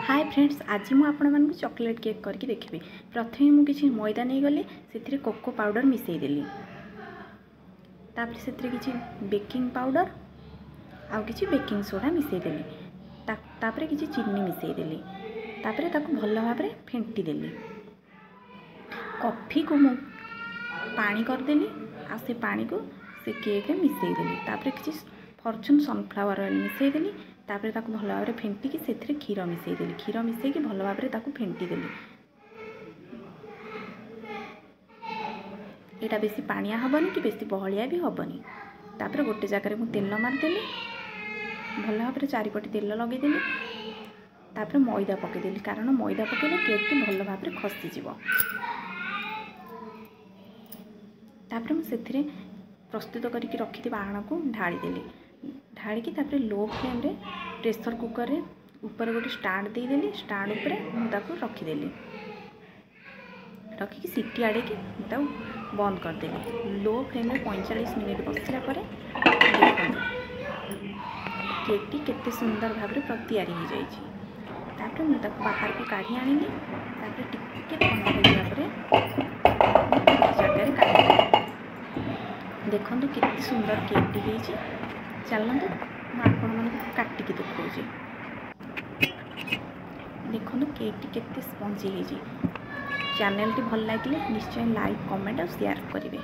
Hi friends, आज मु आपण मानक चॉकलेट केक करके देखबी। प्रथमे मु किछि मैदा नहीं गली से कोको पाउडर मिसई देली, तापर से किछि बेकिंग पाउडर आउ किछि बेकिंग सोडा मिसई देली, तापर किछि चीनी मिसई देली, तापर ताको भल भाबरे फेंटी देली। कॉफी को मु पानी कर देली आ से पानी को से केक रे मिसई देली, तापर किछि फॉर्चून सनफ्लावर ऑयल मिसई देली, तापर ताको भल भाबरे फेंटी की सेथिरे क्षीर मिसई देली। क्षीर मिसई की भल भाबरे ताको फेंटी देली। एटा बेसी पानिया हबनी कि बेसी बहलिया भी हबनी। तापर गोटे जगह मु तेल मार देली, भल भाबरे चारिपटे तेल लगे देली, तापर मैदा पके देली, कारण मैदा पकेले केक टी भल भाबरे खसी जिवो। तापर मु सेथिरे प्रस्तुत करके रखिथिबा आण को ढाली देली। ढाड़ी की तापर लो फ्लेम रे प्रेशर कुकर रे ऊपर गोटे स्टांड दे देली। स्टांड ऊपर मुझे रखीदेली, रखिकी सीटी आड़े की बंद कर देली। लो फ्लेम रे 45 मिनट बसला पर केक टी केते सुंदर भाव में तैयारी हो जाइए। मुझे बाहर को काढ़ी आनिली, टिके ठंडा हो जगह काढ़ी देखो केते सुंदर केक टी होइछि। चलते काटिकी देखा देखो केक टी केते स्पंजी होइछि। चैनल टी भल लगे निश्चय लाइक कमेंट और शेयर करेंगे।